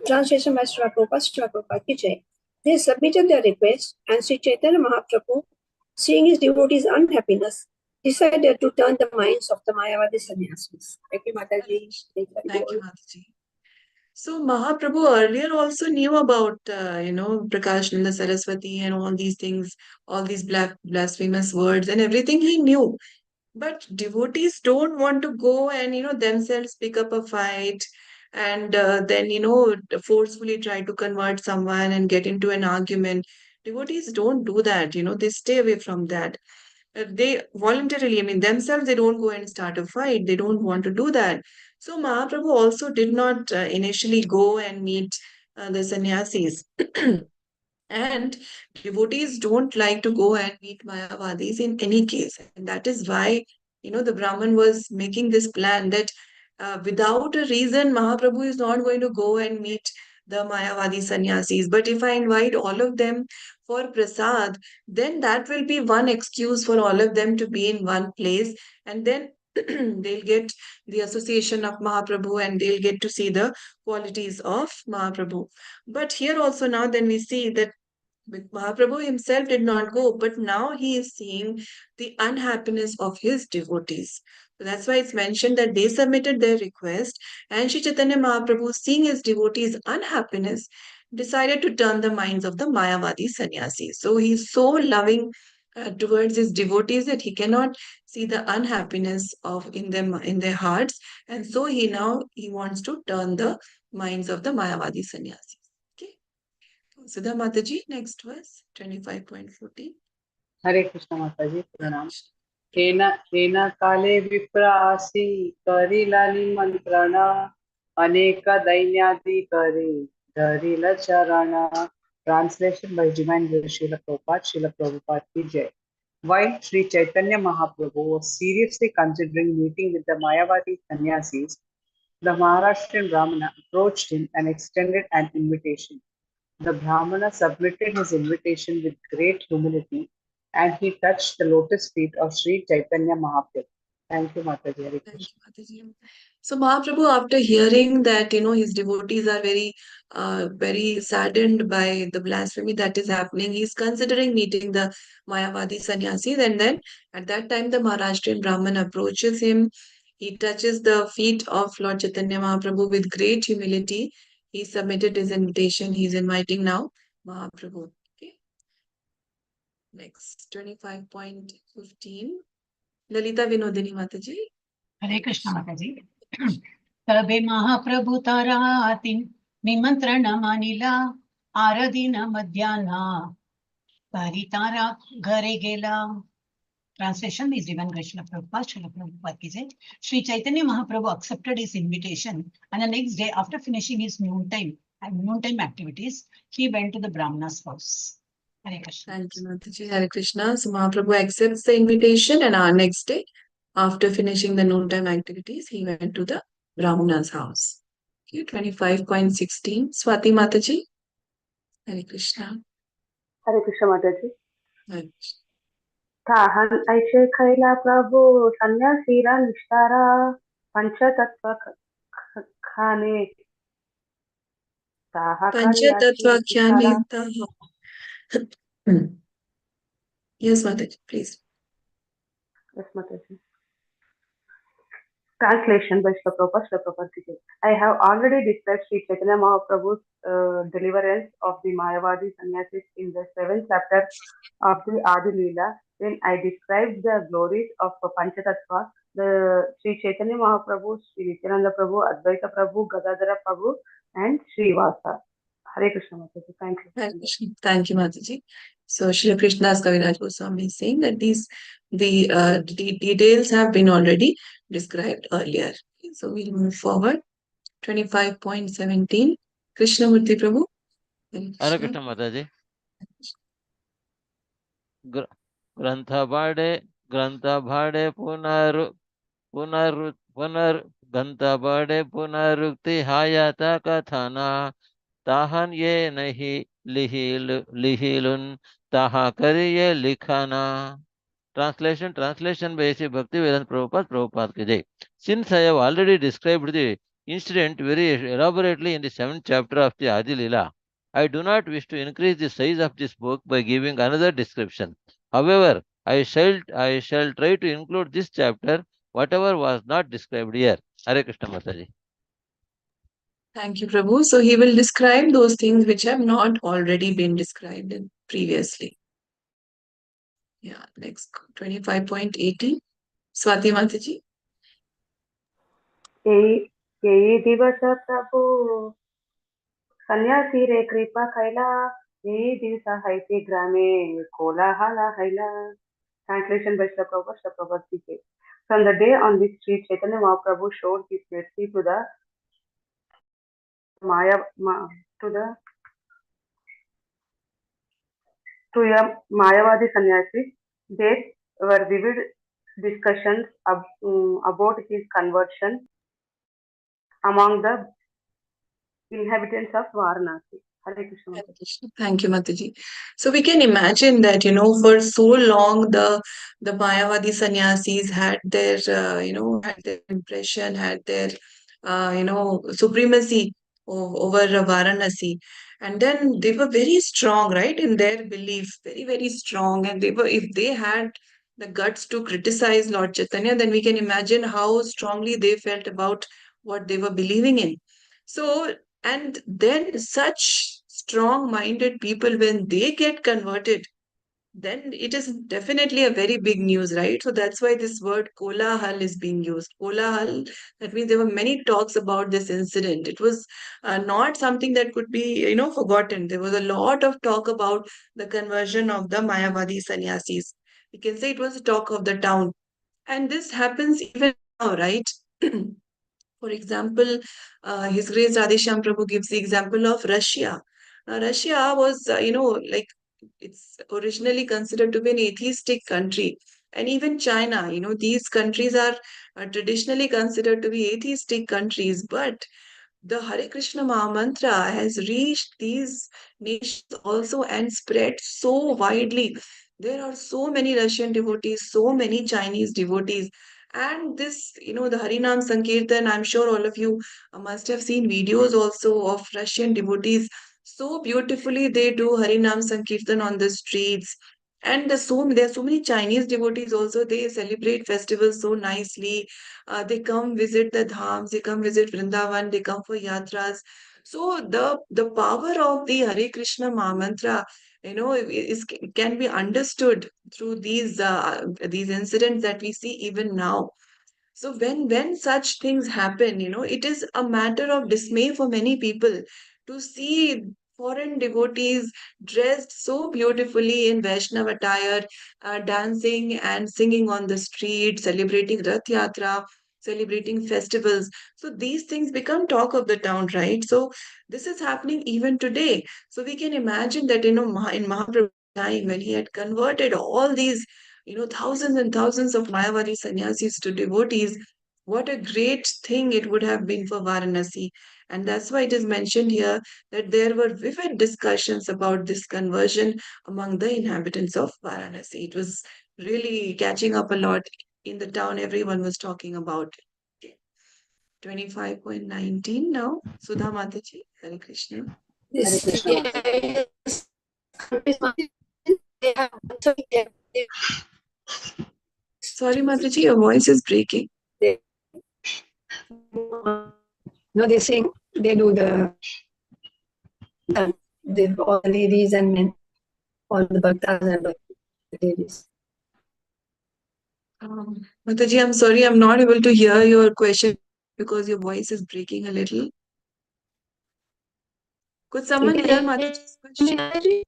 Translation by Srila Prabhupada ki jai. They submitted their request, and Sri Chaitanya Mahaprabhu, seeing his devotees' unhappiness, decided to turn the minds of the Mayavadi sannyasis. Thank you, Mataji. Thank you, Mataji. So Mahaprabhu earlier also knew about, Prakash Nanda Saraswati and all these things, all these blasphemous words and everything he knew. But devotees don't want to go and, themselves pick up a fight and then, forcefully try to convert someone and get into an argument. Devotees don't do that, they stay away from that. They voluntarily, I mean, themselves, they don't go and start a fight. They don't want to do that. So Mahaprabhu also did not initially go and meet the sannyasis. And devotees don't like to go and meet Mayavadis in any case. And that is why, the Brahman was making this plan that without a reason, Mahaprabhu is not going to go and meet the Mayavadi sannyasis. But if I invite all of them for prasad, then that will be one excuse for all of them to be in one place. And then they'll get the association of Mahaprabhu and they'll get to see the qualities of Mahaprabhu. But here also now then we see that Mahaprabhu himself did not go, but now he is seeing the unhappiness of his devotees. So that's why it's mentioned that they submitted their request, and Sri Chaitanya Mahaprabhu, seeing his devotees' unhappiness, decided to turn the minds of the Mayavadi sannyasis. So he's so loving towards his devotees that he cannot see the unhappiness of in them in their hearts, and so he wants to turn the minds of the Mayavadi sannyasis. Okay. Sudha Mataji, next verse, 25.14. हरे कृष्ण माता जी प्रणाम. केन काले विप्रासी करिला निमंत्रण अनेक दैन्यादि करे धरिल चरण. Translation by Divine Guru Srila Prabhupada ki jai. While Sri Chaitanya Mahaprabhu was seriously considering meeting with the Mayavadi sannyasis, the Maharashtrian Brahmana approached him and extended an invitation. The Brahmana submitted his invitation with great humility and he touched the lotus feet of Sri Chaitanya Mahaprabhu. Thank you, Mataji. Hare Thank Krishna. you, Mataji. So Mahaprabhu, after hearing that, his devotees are very saddened by the blasphemy that is happening, he's considering meeting the Mayavadi sannyasis. And then at that time, the Maharashtrian Brahman approaches him. He touches the feet of Lord Chaitanya Mahaprabhu with great humility. He submitted his invitation. He's inviting now Mahaprabhu. Okay. Next, 25.15. Lalita Vinodini Mataji. हरे कृष्ण माताजी. तबे महाप्रभु ताराती निमंत्रण मानिला आरदीन मध्यान्हा तारी तारा घरे गेला. Translation is given by Srila Prabhupada, Srila Prabhupada ki jai. Sri Chaitanya Mahaprabhu accepted his invitation, and the next day, after finishing his noontime activities, he went to the Brahmana's house. Hare Krishna. Thank you, Mataji. Hare Krishna. So Mahaprabhu accepts the invitation, and our next day, after finishing the noontime activities, he went to the Brahmana's house. Okay, 25.16. Swati Mataji. Hare Krishna. Hare Krishna Mataji. Hare Krishna. ताहन ऐसे खैला प्रभु सन्यासीरा निष्ठारा पंचतत्व खाने ताहा Panchatattva करियाची इशारा. Yes, Mataji, please. Yes, Mataji. Translation by Srila Prabhupada ki jai. I have already described Sri Chaitanya Mahaprabhu's deliverance of the Mayavadi sannyasis in the 7th chapter of the Adi Lila. When I described the glories of Panchatattva, the Sri Chaitanya Mahaprabhu, Sri Nityananda Prabhu, Advaita Prabhu, Gadadhara Prabhu, and Srivasa. Hare Krishna Mataji. Thank you. Hare Krishna. Thank you, Mataji. So Srila Krishnadas Kaviraj Goswami is saying that the details have been already described earlier. Okay, so we'll move forward. 25.17. Krishnamurti Prabhu. Hare Krishna Mataji. ग्रंथ भाड़े पुनरुक्ति हायाता कथाना ताहन ये नहीं लिहिलुन ताहा करिए लिखाना. Translation by A.C. Bhaktivedanta Prabhupada ki jai. Since I have already described the incident very elaborately in the 7th chapter of the Adi Lila, I do not wish to increase the size of this book by giving another description. However, I shall try to include this chapter, whatever was not described here. Hare Krishna Mataji. Thank you, Prabhu. So he will describe those things which have not already been described previously. Yeah, next 25.18. Swati Mataji. यही दिवस प्रभु सन्यासी रे कृपा कैला यही दिवस हैते ग्रामे कोलाहल हैला. Translation by Srila Prabhupada Ji. From the day on which Sri Chaitanya Mahaprabhu showed his mercy to the Maya to the to a Mayavadi sannyasis, there were vivid discussions about his conversion among the inhabitants of Varanasi. Hare Krishna. Hare Krishna. Thank you, Mataji. So we can imagine that, for so long the Mayavadi sannyasis had their, had their impression, had their, supremacy over Varanasi. And then they were very strong, right, in their belief, very, very strong. And if they had the guts to criticize Lord Chaitanya, then we can imagine how strongly they felt about what they were believing in. So, and then such strong minded people, when they get converted, then it is definitely a very big news, right? So that's why this word kolahal is being used. Kolahal, that means there were many talks about this incident. It was not something that could be, forgotten. There was a lot of talk about the conversion of the Mayavadi sannyasis. We can say it was a talk of the town. And this happens even now, right? For example, His Grace Radheshyam Prabhu gives the example of Russia. Russia was, like it's originally considered to be an atheistic country. And even China, these countries are traditionally considered to be atheistic countries. But the Hare Krishna Maha Mantra has reached these nations also and spread so widely. There are so many Russian devotees, so many Chinese devotees. And this, the Harinam Sankirtan, I'm sure all of you must have seen videos also of Russian devotees. So beautifully they do Harinam Sankirtan on the streets. And there are so many Chinese devotees also. They celebrate festivals so nicely. They come visit the dhams, they come visit Vrindavan, they come for yatras. So the power of the Hare Krishna Maha Mantra, can be understood through these incidents that we see even now. So when such things happen, it is a matter of dismay for many people to see foreign devotees dressed so beautifully in Vaishnava attire, dancing and singing on the street, celebrating Rath Yatra, celebrating festivals. So these things become talk of the town, right? So this is happening even today. So we can imagine that, in Mahaprabhu's time, when he had converted all these thousands and thousands of Mayavadi sannyasis to devotees, what a great thing it would have been for Varanasi. And that's why it is mentioned here that there were vivid discussions about this conversion among the inhabitants of Varanasi. It was really catching up a lot in the town. Everyone was talking about it. 25.19 now. Sudha Mataji, Hare Krishna. Hare Krishna Mataji. Sorry, Mataji, your voice is breaking. No, they sing, they do the all the ladies and men, all the bhaktas and the ladies. Mataji, I'm sorry, I'm not able to hear your question because your voice is breaking a little. Could someone hear Mataji's question?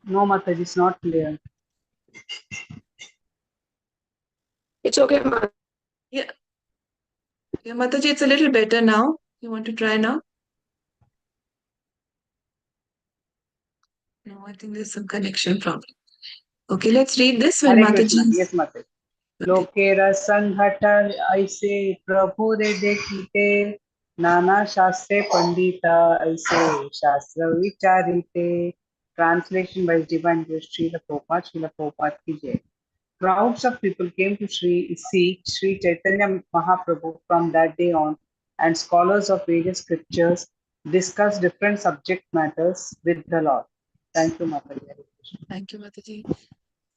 No, Mataji, it's not clear. It's okay, ma. Yeah. Yeah, Mataji, it's a little better now. You want to try now? No, I think there's some connection problem. Okay, let's read this when Hare Mataji. Krishna. Yes, Mataji. लोकेरा संघट ऐसे प्रभु रे देखते नाना शास्त्रे पंडिता ऐसे शास्त्र विचारिते Translation by His Divine Grace Srila Prabhupada, Srila Prabhupada ki Jai. Crowds of people came to see Sri Chaitanya Mahaprabhu from that day on, and scholars of various scriptures discussed different subject matters with the Lord. Thank you, Mataji. Thank you, Mataji.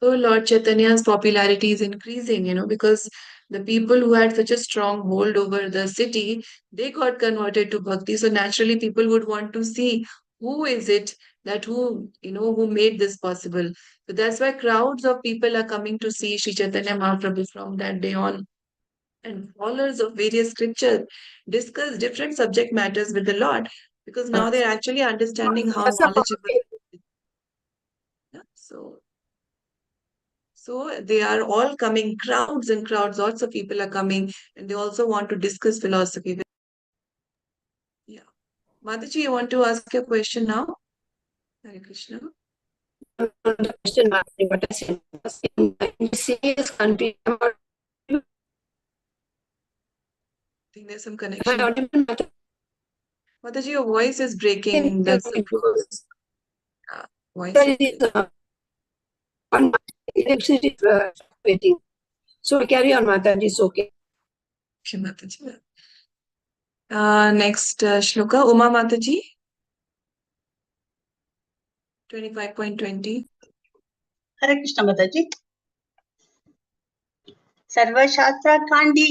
So Lord Chaitanya's popularity is increasing, because the people who had such a strong hold over the city, they got converted to bhakti. So naturally, people would want to see who is it who made this possible. So that's why crowds of people are coming to see Sri Chaitanya Mahaprabhu from that day on. And followers of various scriptures discuss different subject matters with the Lord, because now they're actually understanding how knowledgeable. Yeah, so they are all coming, crowds and crowds, lots of people are coming, and they also want to discuss philosophy. Yeah. Mataji, you want to ask your question now? Hare Krishna. The question what I said in serious country. I think there's some connection. Mataji, your voice is breaking. That's the voice is breaking. On electricity waiting. So carry on, Mataji, it's okay. Okay, Mataji. Next shloka, Uma Mataji. 25.20. हरे कृष्ण माताजी सर्वशास्त्र कांडी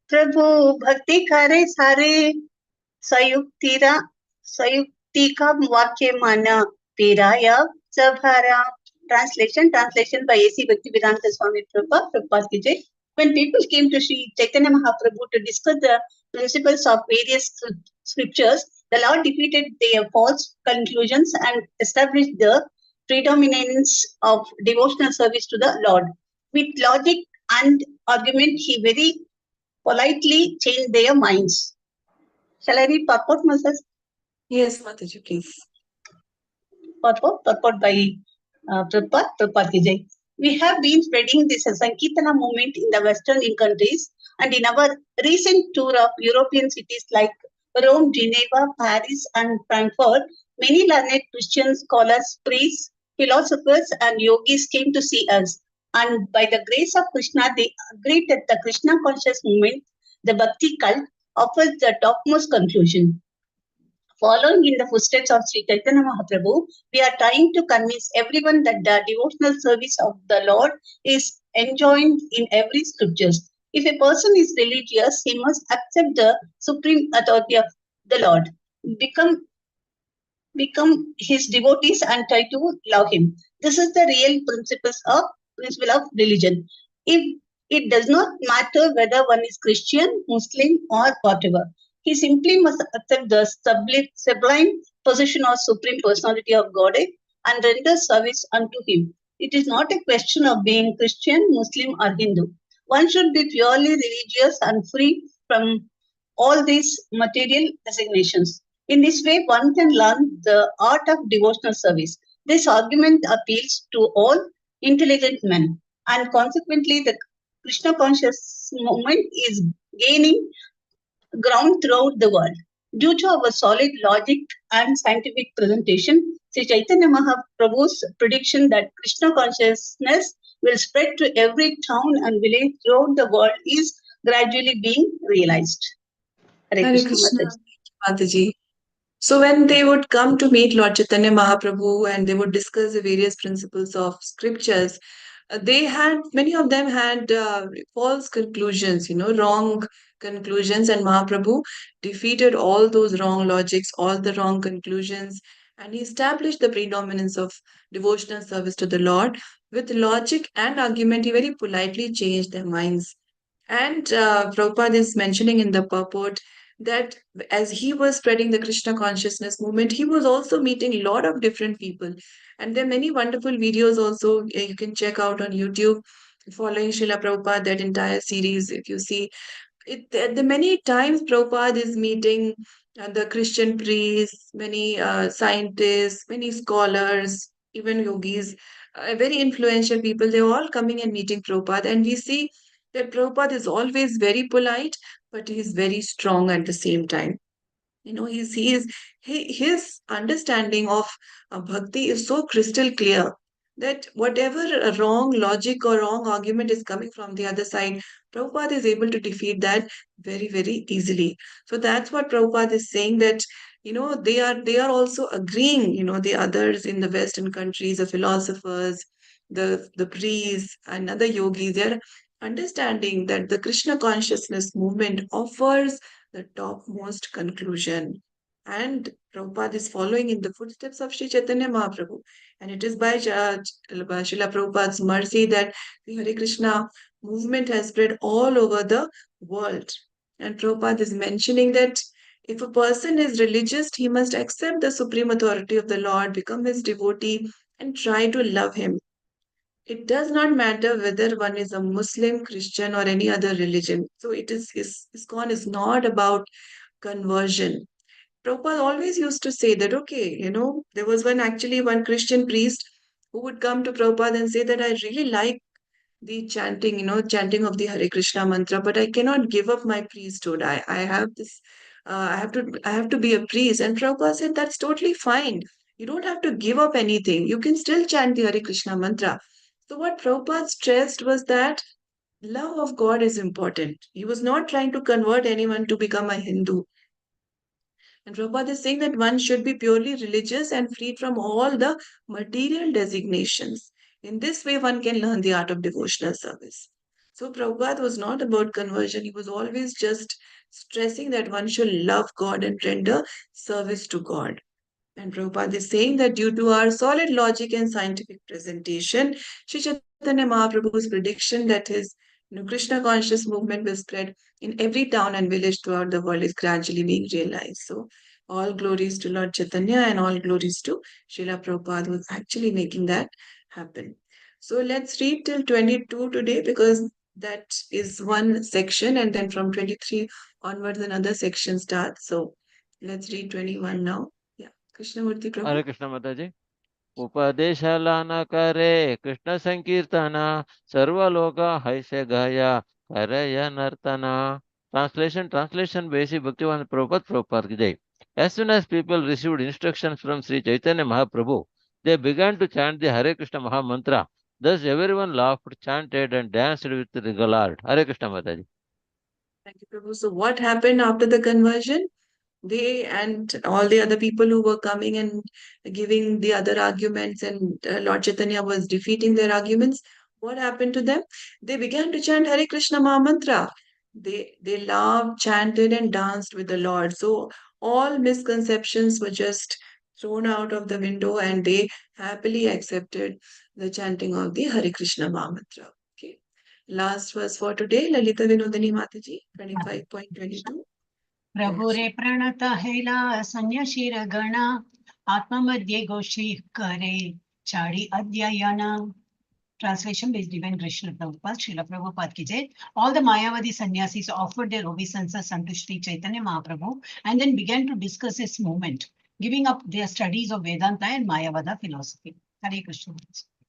प्रभु भक्ति करे सारे संयुक्ति का वाक्य माना Piraya सभारा. Translation by A.C. Bhaktivedanta Swami Prabhupada ki Jai. When people came to Sri Chaitanya Mahaprabhu to discuss the principles of various scriptures, the Lord defeated their false conclusions and established the predominance of devotional service to the Lord. With logic and argument, he very politely changed their minds. Shall I read purport, Moses? Yes, Mataji, please. Purport by Prabhupada ki Jai. We have been spreading this Sankirtana movement in the Western countries, and in our recent tour of European cities like Rome, Geneva, Paris, and Frankfurt, many learned Christian scholars, priests, philosophers, and yogis came to see us. And by the grace of Krishna, they agreed that the Krishna conscious movement, the Bhakti cult, offers the topmost conclusion. Following in the footsteps of Sri Chaitanya Mahaprabhu, we are trying to convince everyone that the devotional service of the Lord is enjoined in every scriptures. If a person is religious, he must accept the supreme authority of the Lord, become his devotees and try to love him. This is the real principle of religion. It does not matter whether one is Christian, Muslim, or whatever. He simply must accept the sublime position of Supreme Personality of Godhead and render service unto him. It is not a question of being Christian, Muslim, or Hindu. One should be purely religious and free from all these material designations. In this way, one can learn the art of devotional service. This argument appeals to all intelligent men, and consequently, the Krishna conscious movement is gaining ground throughout the world. Due to our solid logic and scientific presentation, Sri Chaitanya Mahaprabhu's prediction that Krishna consciousness will spread to every town and village throughout the world is gradually being realized. Hare Hare Krishna, Krishna, Mataji. So when they would come to meet Lord Chaitanya Mahaprabhu and they would discuss the various principles of scriptures, many of them had false conclusions, wrong conclusions, and Mahaprabhu defeated all those wrong logics, all the wrong conclusions, and he established the predominance of devotional service to the Lord. With logic and argument, he very politely changed their minds. And Prabhupada is mentioning in the purport that as he was spreading the Krishna consciousness movement, he was also meeting a lot of different people. And there are many wonderful videos also you can check out on YouTube following Srila Prabhupada, that entire series. If you see, the many times Prabhupada is meeting the Christian priests, many scientists, many scholars, even yogis, very influential people. They're all coming and meeting Prabhupada. And we see that Prabhupada is always very polite, but he is very strong at the same time. His understanding of bhakti is so crystal clear that whatever wrong logic or wrong argument is coming from the other side, Prabhupada is able to defeat that very, very easily. So that's what Prabhupada is saying, that they are also agreeing, the others in the Western countries, the philosophers, the priests and other yogis, they're understanding that the Krishna consciousness movement offers the topmost conclusion. And Prabhupada is following in the footsteps of Sri Chaitanya Mahaprabhu. And it is by Srila Prabhupada's mercy that the Hare Krishna movement has spread all over the world. And Prabhupada is mentioning that if a person is religious, he must accept the supreme authority of the Lord, become his devotee, and try to love him. It does not matter whether one is a Muslim, Christian, or any other religion. So ISKCON is not about conversion. Prabhupada always used to say that, okay, there was one Christian priest who would come to Prabhupada and say that I really like the chanting, chanting of the Hare Krishna mantra, but I cannot give up my priesthood. I have this, I have to be a priest. And Prabhupada said, that's totally fine. You don't have to give up anything. You can still chant the Hare Krishna mantra. So what Prabhupada stressed was that love of God is important. He was not trying to convert anyone to become a Hindu. And Prabhupada is saying that one should be purely religious and freed from all the material designations. In this way, one can learn the art of devotional service. So Prabhupada was not about conversion. He was always just stressing that one should love God and render service to God. And Prabhupada is saying that due to our solid logic and scientific presentation, Sri Chaitanya Mahaprabhu's prediction that his Krishna conscious movement will spread in every town and village throughout the world is gradually being realized. So, all glories to Lord Chaitanya and all glories to Srila Prabhupada who is actually making that happen. So, let's read till 22 today because that is one section, and then from 23 onwards, another section starts. So, let's read 21 now. Krishnamurti Prabhu. हरे कृष्ण माताजी उपदेशाला न करे कृष्ण संकीर्तन सर्वलोक हैसे गया करय नर्तना. Translation basic Bhaktivan Prabhupada ki jai. As soon as people received instructions from Sri Chaitanya Mahaprabhu, they began to chant the Hare Krishna Maha Mantra. Thus everyone laughed, chanted and danced with regard. Hare Krishna Mataji. Thank you, Prabhu. So what happened after the conversion? They and all the other people who were coming and giving the other arguments, and Lord Chaitanya was defeating their arguments. What happened to them? They began to chant Hare Krishna Maha Mantra. They laughed, chanted, and danced with the Lord. So all misconceptions were just thrown out of the window, and they happily accepted the chanting of the Hare Krishna Maha Mantra. Okay. Last verse for today, Lalita Vinodani Mataji, 25.22. प्रभुरे प्रणत हेला संन्याशीर गण आत्ममध्ये गोष्ठी करे चाडी अध्ययन. Translation by Divine Krishna Prabhupada, Srila Prabhupada ki jai. All the Mayavadi sannyasis offered their obeisances unto Sri Chaitanya Mahaprabhu and then began to discuss his movement, giving up their studies of Vedanta and Mayavada philosophy. Hare Krishna.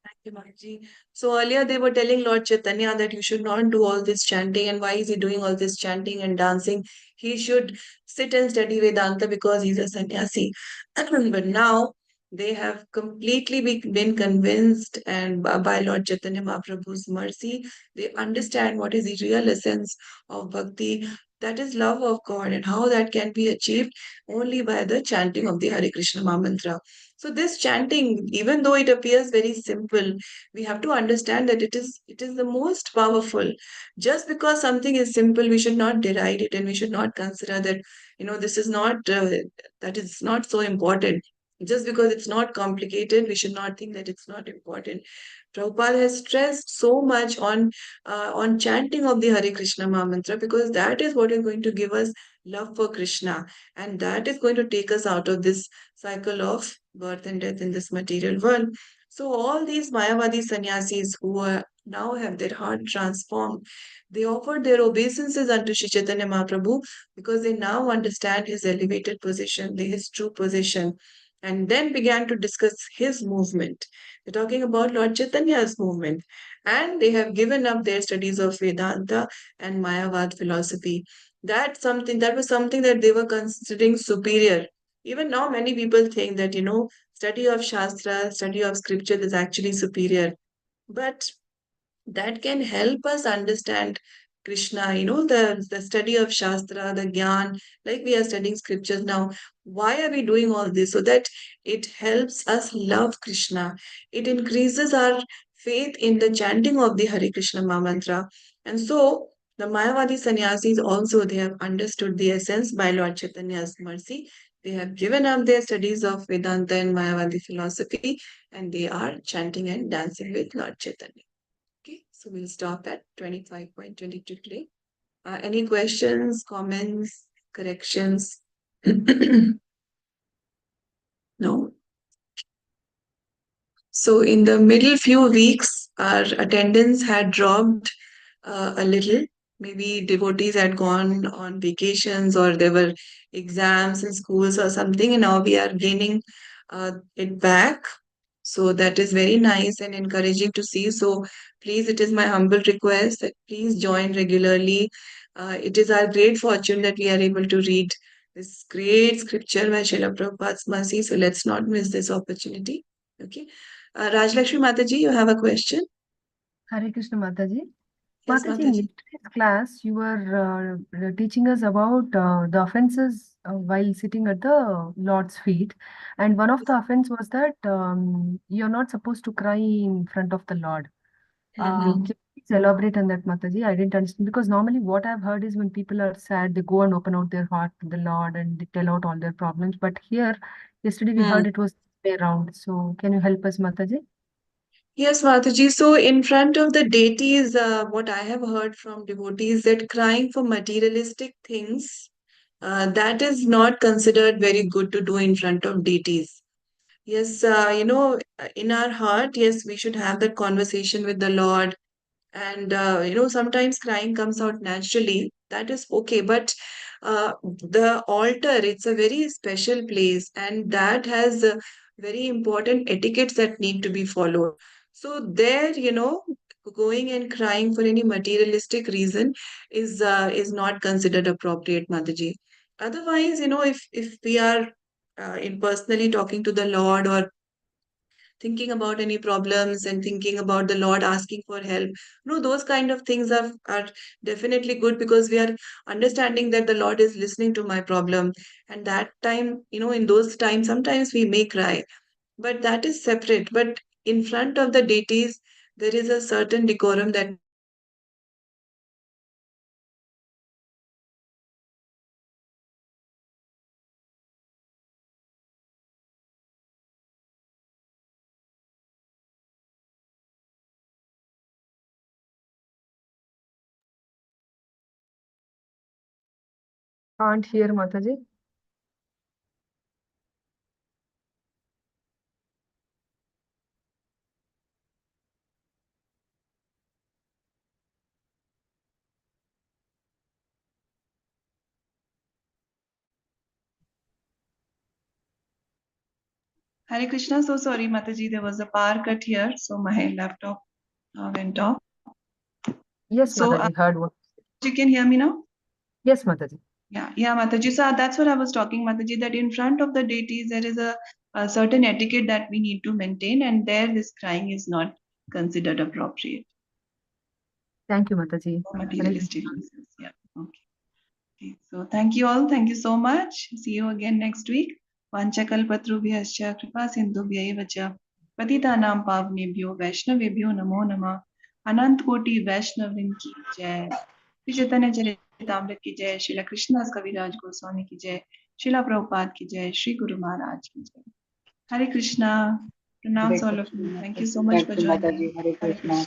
Thank you, Mahaji. So earlier they were telling Lord Chaitanya that you should not do all this chanting, and why is he doing all this chanting and dancing? He should sit and study Vedanta because he's a sannyasi. But now they have completely been convinced, and by Lord Chaitanya Mahaprabhu's mercy, they understand what is the real essence of bhakti. That is love of God, and how that can be achieved only by the chanting of the Hare Krishna Maha Mantra. So this chanting, even though it appears very simple, we have to understand that it is the most powerful. Just because something is simple, we should not deride it, and we should not consider that this is not that is not so important. Just because it's not complicated, we should not think that it's not important. Prabhupada has stressed so much on chanting of the Hare Krishna Maha Mantra because that is what is going to give us love for Krishna, and that is going to take us out of this cycle of birth and death in this material world. So all these Mayavadi sannyasis who now have their heart transformed, they offered their obeisances unto Sri Chaitanya Mahaprabhu because they now understand his elevated position, his true position, and then began to discuss his movement. They're talking about Lord Chaitanya's movement, and they have given up their studies of Vedanta and Mayavad philosophy. that was something that they were considering superior. Even now, many people think that, study of Shastra, study of scripture is actually superior. But that can help us understand Krishna, the study of Shastra, the Gyan, like we are studying scriptures now. Why are we doing all this? So that it helps us love Krishna. It increases our faith in the chanting of the Hare Krishna mantra. And so the Mayavadi sannyasis also, they have understood the essence by Lord Chaitanya's mercy. They have given up their studies of Vedanta and Mayavadi philosophy, and they are chanting and dancing with Lord Chaitanya. Okay, so we'll stop at 25.22 today. Any questions, comments, corrections? No. So in the middle few weeks, our attendance had dropped a little. Maybe devotees had gone on vacations or there were exams in schools or something, and now we are gaining it back. So that is very nice and encouraging to see. So please, it is my humble request that please join regularly. It is our great fortune that we are able to read this great scripture by Srila Prabhupada's mercy. So let's not miss this opportunity. Okay. Rajlakshmi Mataji, you have a question? Hare Krishna Mataji. Yes, Mataji, in Mataji. yesterday's class, you were teaching us about the offenses while sitting at the Lord's feet. And one of the offense was that you're not supposed to cry in front of the Lord. Can you please elaborate on that, Mataji? I didn't understand because normally what I've heard is when people are sad, they go and open out their heart to the Lord and they tell out all their problems. But here, yesterday we heard it was the way around. So can you help us, Mataji? Yes, Mataji. So, in front of the deities, what I have heard from devotees that crying for materialistic things, that is not considered very good to do in front of deities. Yes, in our heart, yes, we should have that conversation with the Lord. And, sometimes crying comes out naturally. That is okay. But the altar, it's a very special place, and that has very important etiquettes that need to be followed. So, there, going and crying for any materialistic reason is not considered appropriate, Mataji. Otherwise, if we are in personally talking to the Lord or thinking about any problems and thinking about the Lord asking for help. No, those kind of things are definitely good because we are understanding that the Lord is listening to my problem. And that time, in those times, sometimes we may cry, but that is separate. But in front of the deities, there is a certain decorum that Can't hear, Mataji. Hare Krishna, so sorry, Mataji, there was a power cut here, so my laptop went off. Yes, So Mataji, heard what. you can hear me now? Yes, Mataji. Yeah, Mataji. So that's what I was talking, Mataji, that in front of the deities, there is a certain etiquette that we need to maintain, and there this crying is not considered appropriate Thank you, Mataji. for Hare materialistic Krishna. reasons. Yeah, okay. So thank you all. Thank you so much. See you again next week. Vanchakalpatrubhyascha kripa sindhubhyaiva cha patitanam pavnebhyo vaishnavebhyo namo namah. अनंत कोटि वैष्णविन की जय। श्री चैतन्य चरितामृत की जय। श्रीला कृष्णदास कविराज गोस्वामी की जय। श्रीला प्रभुपाद की जय। श्री गुरु महाराज की जय। Hare Krishna. Pranams Hare all of Krishna you. Thank you Mataji. so much Thank for you, joining. Mataji. Hare Hare Krishna. Krishna.